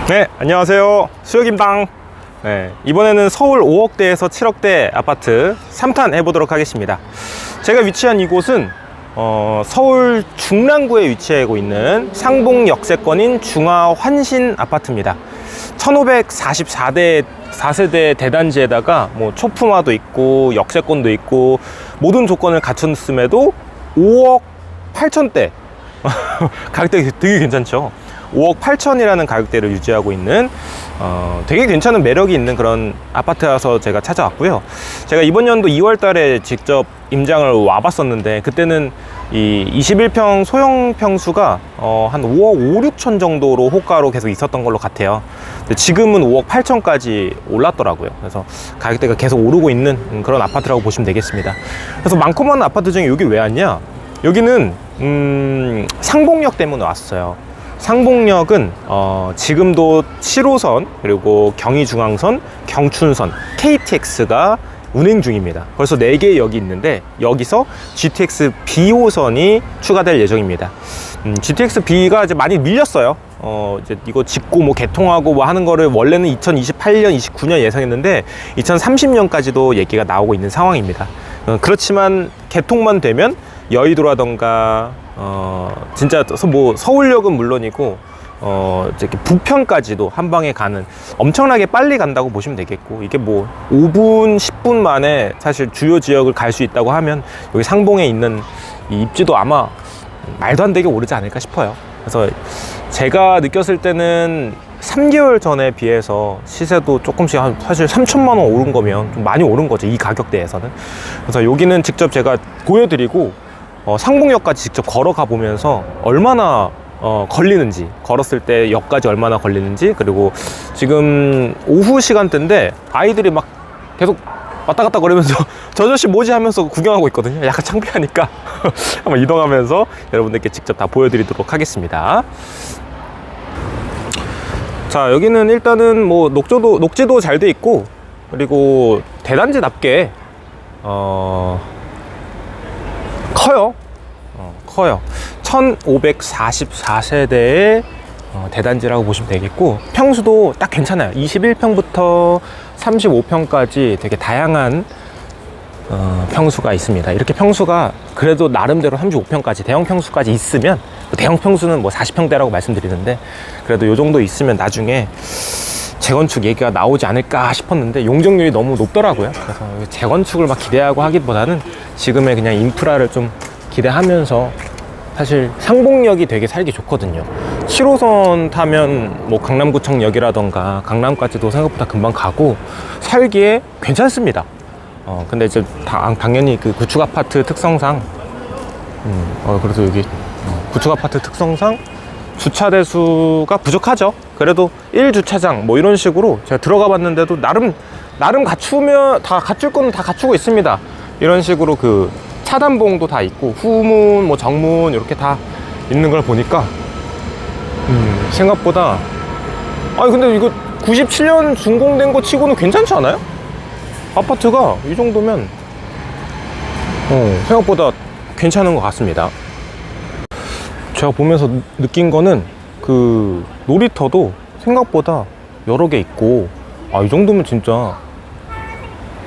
네, 안녕하세요. 수혁입니다. 네, 이번에는 서울 5억대에서 7억대 아파트 3탄 해보도록 하겠습니다. 제가 위치한 이곳은 서울 중랑구에 위치하고 있는 상봉 역세권인 중화환신 아파트입니다. 1544세대 대단지에다가 뭐 초품화도 있고 역세권도 있고 모든 조건을 갖췄음에도 5억 8천대 가격대 되게 괜찮죠. 5억 8천이라는 가격대를 유지하고 있는 되게 괜찮은 매력이 있는 그런 아파트라서 제가 찾아왔고요. 제가 이번 연도 2월 달에 직접 임장을 와봤었는데 그때는 이 21평 소형 평수가 한 5억 5, 6천 정도로 호가로 계속 있었던 걸로 같아요. 근데 지금은 5억 8천까지 올랐더라고요. 그래서 가격대가 계속 오르고 있는 그런 아파트라고 보시면 되겠습니다. 그래서 많고 많은 아파트 중에 여기 왜 왔냐? 여기는 상봉역 때문에 왔어요. 상봉역은 지금도 7호선 그리고 경의중앙선, 경춘선, KTX가 운행 중입니다. 벌써 4개의 역이 있는데 여기서 GTX B호선이 추가될 예정입니다. GTX B가 이제 많이 밀렸어요. 이제 이거 짓고 뭐 개통하고 뭐 하는 거를 원래는 2028년, 29년 예상했는데 2030년까지도 얘기가 나오고 있는 상황입니다. 그렇지만 개통만 되면 여의도라던가 진짜 뭐 서울역은 물론이고 이렇게 부평까지도 한 방에 가는 엄청나게 빨리 간다고 보시면 되겠고, 이게 뭐 5분 10분 만에 사실 주요 지역을 갈 수 있다고 하면 여기 상봉에 있는 이 입지도 아마 말도 안 되게 오르지 않을까 싶어요. 그래서 제가 느꼈을 때는 3개월 전에 비해서 시세도 조금씩 사실 3천만 원 오른 거면 좀 많이 오른 거죠, 이 가격대에서는. 그래서 여기는 직접 제가 보여드리고 상봉역까지 직접 걸어가 보면서 얼마나 걸리는지, 걸었을 때 역까지 얼마나 걸리는지, 그리고 지금 오후 시간대인데 아이들이 막 계속 왔다 갔다 거리면서 저 아저씨 뭐지 하면서 구경하고 있거든요. 약간 창피하니까 한번 이동하면서 여러분들께 직접 다 보여드리도록 하겠습니다. 자, 여기는 일단은 뭐 녹지도 잘 돼 있고, 그리고 대단지답게 커요. 커요. 1544세대의 대단지라고 보시면 되겠고, 평수도 딱 괜찮아요. 21평부터 35평까지 되게 다양한 평수가 있습니다. 이렇게 평수가 그래도 나름대로 35평까지 대형 평수까지 있으면, 대형 평수는 뭐 40평대라고 말씀드리는데 그래도 요 정도 있으면 나중에 재건축 얘기가 나오지 않을까 싶었는데 용적률이 너무 높더라고요. 그래서 재건축을 막 기대하고 하기보다는 지금의 그냥 인프라를 좀 기대하면서, 사실 상봉역이 되게 살기 좋거든요. 7호선 타면 뭐 강남구청역이라던가 강남까지도 생각보다 금방 가고 살기에 괜찮습니다. 근데 이제 당연히 그 구축 아파트 특성상 그래도 여기 구축 아파트 특성상 주차 대수가 부족하죠. 그래도 1주차장 뭐 이런 식으로 제가 들어가 봤는데도 나름 갖추면 다 갖출 거는 다 갖추고 있습니다. 이런 식으로 그 차단봉도 다 있고 후문 뭐 정문 이렇게 다 있는 걸 보니까 생각보다 근데 이거 97년 준공된 거 치고는 괜찮지 않아요? 아파트가 이 정도면 생각보다 괜찮은 것 같습니다. 제가 보면서 느낀 거는 그 놀이터도 생각보다 여러 개 있고, 이 정도면 진짜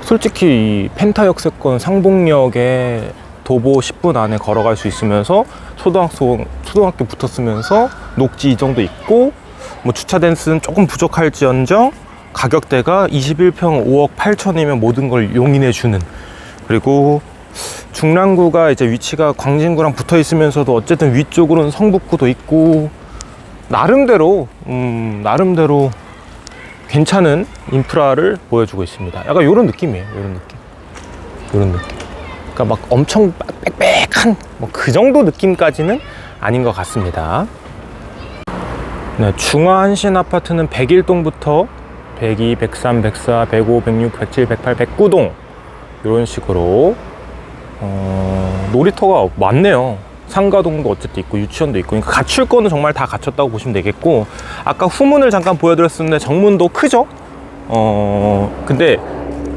솔직히 이 펜타 역세권 상봉역에 도보 10분 안에 걸어갈 수 있으면서 초등학교 붙었으면서 녹지 이 정도 있고, 뭐 주차 댄스는 조금 부족할지언정 가격대가 21평 5억 8천이면 모든 걸 용인해주는, 그리고 중랑구가 이제 위치가 광진구랑 붙어 있으면서도 어쨌든 위쪽으로는 성북구도 있고, 나름대로 괜찮은 인프라를 보여주고 있습니다. 약간 이런 느낌이에요. 이런 느낌. 그러니까 막 엄청 빽빽한 뭐 그 정도 느낌까지는 아닌 것 같습니다. 네, 중화한신 아파트는 101동부터 102, 103, 104, 105, 106, 107, 108, 109동 이런 식으로 놀이터가 많네요. 상가동도 어쨌든 있고 유치원도 있고, 그러니까 갖출 거는 정말 다 갖췄다고 보시면 되겠고, 아까 후문을 잠깐 보여드렸었는데 정문도 크죠? 근데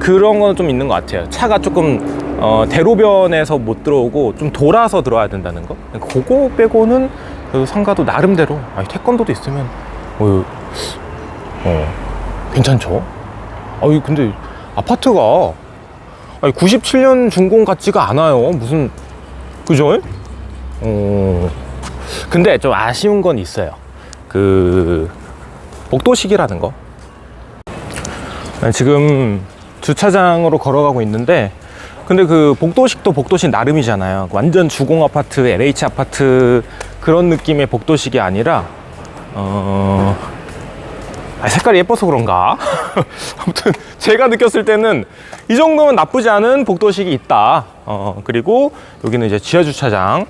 그런 건 좀 있는 것 같아요. 차가 조금 대로변에서 못 들어오고 좀 돌아서 들어와야 된다는 거. 그거 빼고는 그래도 상가도 나름대로 태권도도 있으면 괜찮죠? 아니, 근데 아파트가 97년 준공 같지가 않아요. 무슨, 그죠? 근데 좀 아쉬운 건 있어요. 그 복도식이라는 거. 지금 주차장으로 걸어가고 있는데, 근데 그 복도식도 복도식 나름이잖아요. 완전 주공 아파트, LH 아파트 그런 느낌의 복도식이 아니라 색깔이 예뻐서 그런가? 아무튼 제가 느꼈을 때는 이 정도면 나쁘지 않은 복도식이 있다. 그리고 여기는 이제 지하 주차장.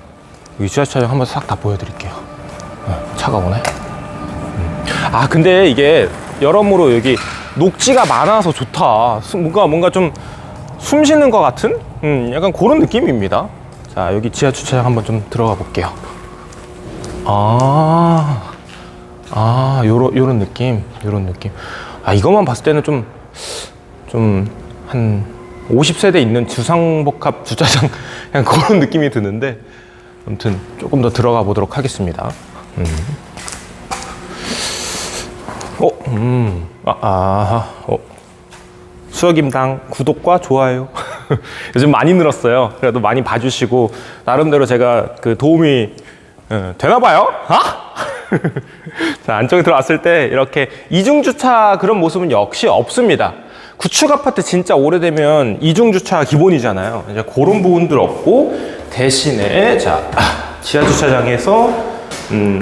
여기 지하 주차장 한번 싹 다 보여드릴게요. 차가 오네. 근데 이게 여러모로 여기 녹지가 많아서 좋다. 뭔가 좀 숨 쉬는 것 같은 약간 그런 느낌입니다. 자, 여기 지하 주차장 한번 좀 들어가 볼게요. 요런 느낌. 이것만 봤을 때는 좀 한 50세대 있는 주상복합 주차장 그냥 그런 느낌이 드는데, 아무튼 조금 더 들어가 보도록 하겠습니다. 수혁임당 구독과 좋아요 요즘 많이 늘었어요. 그래도 많이 봐주시고 나름대로 제가 그 도움이 되나봐요. 자, 안쪽에 들어왔을 때 이렇게 이중주차 그런 모습은 역시 없습니다. 구축 아파트 진짜 오래되면 이중주차 기본이잖아요. 이제 그런 부분들 없고, 대신에 자, 지하 주차장에서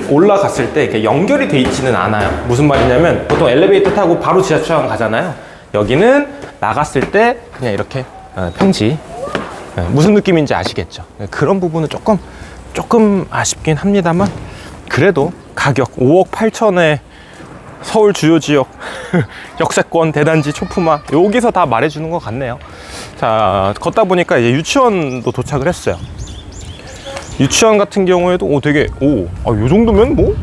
올라갔을 때 이렇게 연결이 돼 있지는 않아요. 무슨 말이냐면 보통 엘리베이터 타고 바로 지하 주차장 가잖아요. 여기는 나갔을 때 그냥 이렇게 평지. 무슨 느낌인지 아시겠죠? 그런 부분은 조금 아쉽긴 합니다만, 그래도 가격 5억 8천에 서울 주요 지역 역세권 대단지 초품화 여기서 다 말해주는 것 같네요. 자, 걷다 보니까 이제 유치원도 도착을 했어요. 유치원 같은 경우에도 되게 요 정도면 뭐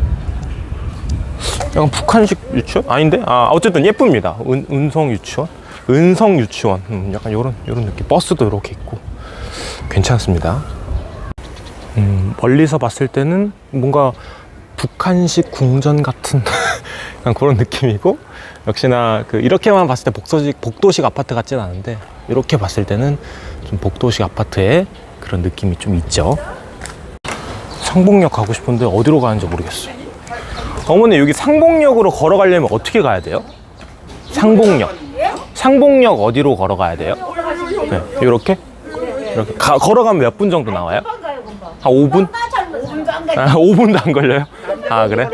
약간 북한식 유치원? 아닌데? 어쨌든 예쁩니다. 은성 유치원? 은성 유치원. 약간 요런 느낌. 버스도 이렇게 있고 괜찮습니다. 멀리서 봤을 때는 뭔가 북한식 궁전 같은 약간 그런 느낌이고, 역시나 이렇게만 봤을 때 복도식 아파트 같진 않은데, 이렇게 봤을 때는 좀 복도식 아파트의 그런 느낌이 좀 있죠. 상봉역 가고 싶은데 어디로 가는지 모르겠어요. 어머니, 여기 상봉역으로 걸어가려면 어떻게 가야 돼요? 상봉역 어디로 걸어가야 돼요? 네, 이렇게 걸어가면 몇 분 정도 나와요? 한 5분? 5분도 안 걸려요? 그래?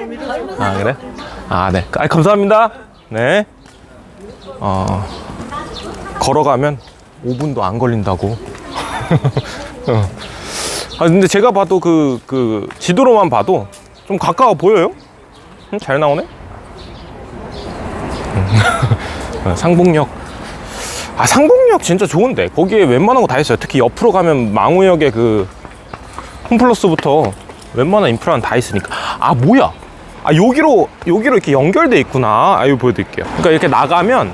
그래? 네. 감사합니다. 네. 걸어가면 5분도 안 걸린다고. 근데 제가 봐도 그 지도로만 봐도 좀 가까워 보여요? 잘 나오네? 상봉역. 상봉역 진짜 좋은데. 거기에 웬만한 거 다 있어요. 특히 옆으로 가면 망우역에 홈플러스부터 웬만한 인프라는 다 있으니까. 뭐야? 여기로 이렇게 연결돼 있구나. 이거 보여드릴게요. 그러니까 이렇게 나가면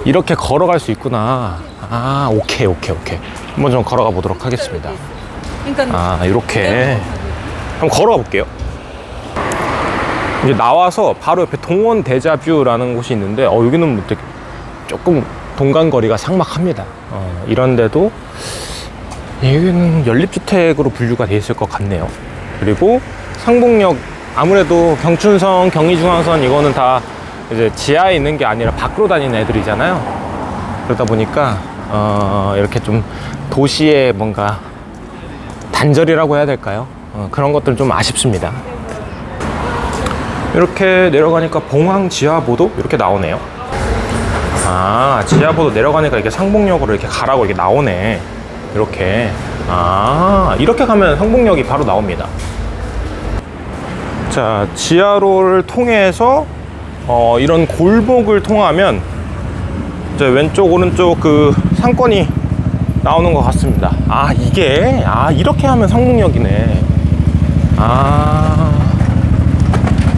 이렇게 걸어갈 수 있구나. 오케이. 한번 좀 걸어가 보도록 하겠습니다. 이렇게 한번 걸어가 볼게요. 이제 나와서 바로 옆에 동원 데자뷰라는 곳이 있는데, 여기는 뭐 되게 조금 동간거리가 삭막합니다. 이런데도 여기는 연립주택으로 분류가 돼 있을 것 같네요. 그리고 상봉역, 아무래도 경춘선, 경의중앙선 이거는 다 이제 지하에 있는 게 아니라 밖으로 다니는 애들이잖아요. 그러다 보니까 이렇게 좀 도시의 뭔가 단절이라고 해야 될까요? 그런 것들 좀 아쉽습니다. 이렇게 내려가니까 봉황 지하보도 이렇게 나오네요. 지하보도 내려가니까 이렇게 상봉역으로 이렇게 가라고 이렇게 나오네. 이렇게. 이렇게 가면 상봉역이 바로 나옵니다. 자, 지하로를 통해서 이런 골목을 통하면 이제 왼쪽 오른쪽 상권이 나오는 것 같습니다. 이게 이렇게 하면 상봉역이네.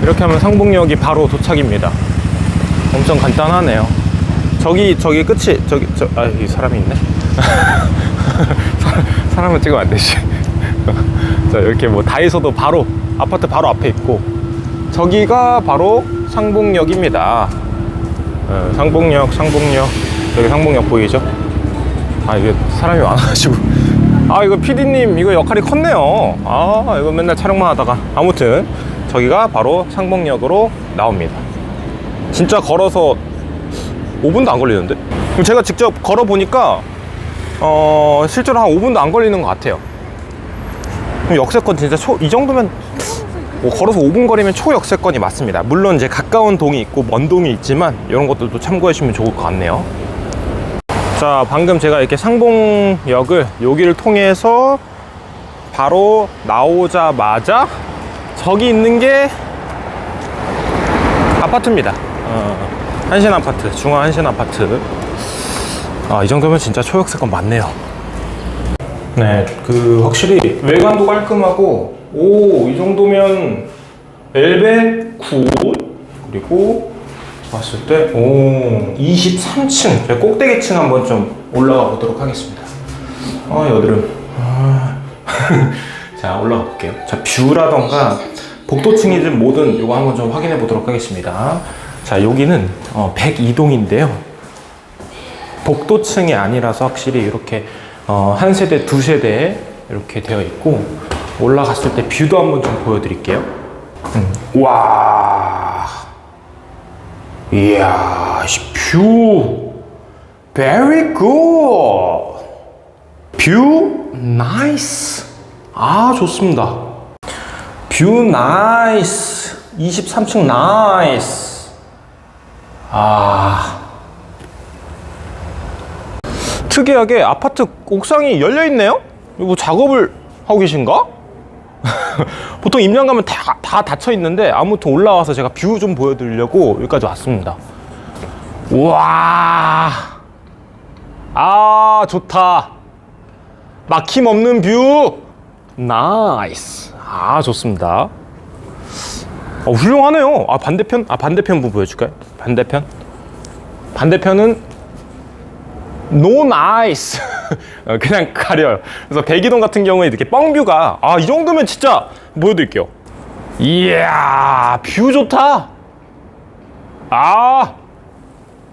이렇게 하면 상봉역이 바로 도착입니다. 엄청 간단하네요. 저기 끝이 여기 사람이 있네. 사람을 찍으면 안 되지. 자, 이렇게 뭐 다이소도 바로 아파트 바로 앞에 있고, 저기가 바로 상봉역입니다. 상봉역. 여기 상봉역 보이죠? 아, 이게 사람이 많아가지고. 아, 이거 PD님 이거 역할이 컸네요. 아, 이거 맨날 촬영만 하다가. 아무튼 저기가 바로 상봉역으로 나옵니다. 진짜 걸어서 5분도 안 걸리는데? 제가 직접 걸어보니까 실제로 한 5분도 안 걸리는 것 같아요. 역세권 진짜 이 정도면 걸어서 5분 거리면 초역세권이 맞습니다. 물론 이제 가까운 동이 있고 먼 동이 있지만 이런 것들도 참고해 주시면 좋을 것 같네요. 자, 방금 제가 이렇게 상봉역을 여기를 통해서 바로 나오자마자 저기 있는 게 아파트입니다. 한신 아파트, 중앙 한신 아파트. 이 정도면 진짜 초역세권 맞네요. 네, 확실히 외관도 깔끔하고, 이 정도면 엘베 9, 그리고 봤을 때 23층, 제가 꼭대기층 한번 좀 올라가 보도록 하겠습니다. 여드름. 자, 올라가 볼게요. 자, 뷰라던가 복도층이든 뭐든 이거 한번 좀 확인해 보도록 하겠습니다. 자, 여기는 102동인데요. 복도층이 아니라서 확실히 이렇게 한 세대, 두 세대 이렇게 되어 있고, 올라갔을 때 뷰도 한번 좀 보여드릴게요. 와, 이야, 뷰 very good, 뷰 나이스. 좋습니다. 뷰 나이스. 23층 나이스. 특이하게 아파트 옥상이 열려 있네요. 이거 작업을 하고 계신가? 보통 임장 가면 다 닫혀 있는데, 아무튼 올라와서 제가 뷰 좀 보여드리려고 여기까지 왔습니다. 우와, 좋다. 막힘없는 뷰 나이스. 좋습니다. 훌륭하네요. 반대편 부 보여줄까요? 반대편은 노 나이스. 그냥 가려요. 그래서 백이동 같은 경우에 이렇게 뻥뷰가 이 정도면 진짜 보여드릴게요. 이야, 뷰 좋다.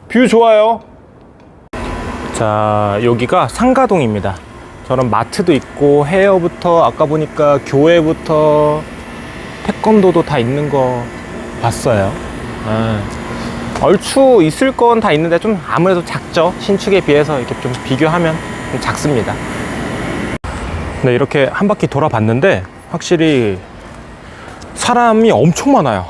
뷰 좋아요. 자, 여기가 상가동입니다. 저런 마트도 있고 헤어부터 아까 보니까 교회부터 태권도도 다 있는 거 봤어요. 얼추 있을 건 다 있는데 좀 아무래도 작죠. 신축에 비해서 이렇게 좀 비교하면 좀 작습니다. 네, 이렇게 한 바퀴 돌아봤는데 확실히 사람이 엄청 많아요.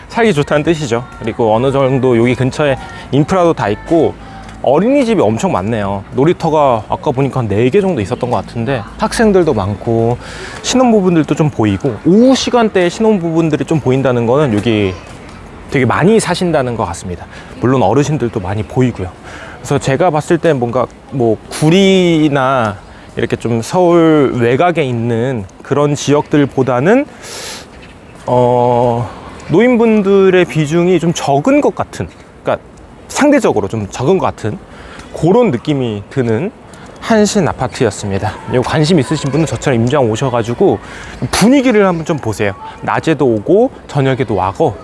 살기 좋다는 뜻이죠. 그리고 어느 정도 여기 근처에 인프라도 다 있고 어린이집이 엄청 많네요. 놀이터가 아까 보니까 한 4개 정도 있었던 것 같은데 학생들도 많고 신혼부부들도 좀 보이고, 오후 시간대에 신혼부부들이 좀 보인다는 거는 여기 되게 많이 사신다는 것 같습니다. 물론 어르신들도 많이 보이고요. 그래서 제가 봤을 때 뭔가 구리나 이렇게 좀 서울 외곽에 있는 그런 지역들보다는 노인분들의 비중이 좀 적은 것 같은, 그러니까 상대적으로 좀 적은 것 같은 그런 느낌이 드는 한신 아파트였습니다. 요 관심 있으신 분은 저처럼 임장 오셔가지고 분위기를 한번 좀 보세요. 낮에도 오고 저녁에도 와서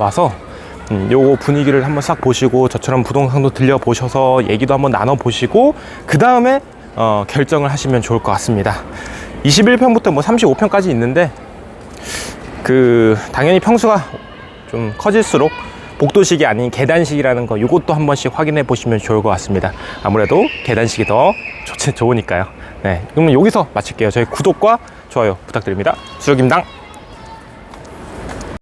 요 분위기를 한번 싹 보시고, 저처럼 부동산도 들려보셔서 얘기도 한번 나눠보시고 그 다음에 결정을 하시면 좋을 것 같습니다. 21평부터 뭐 35평까지 있는데 당연히 평수가 좀 커질수록 복도식이 아닌 계단식이라는 거, 이것도 한 번씩 확인해 보시면 좋을 것 같습니다. 아무래도 계단식이 더 좋으니까요. 네, 그러면 여기서 마칠게요. 저희 구독과 좋아요 부탁드립니다. 수력임당.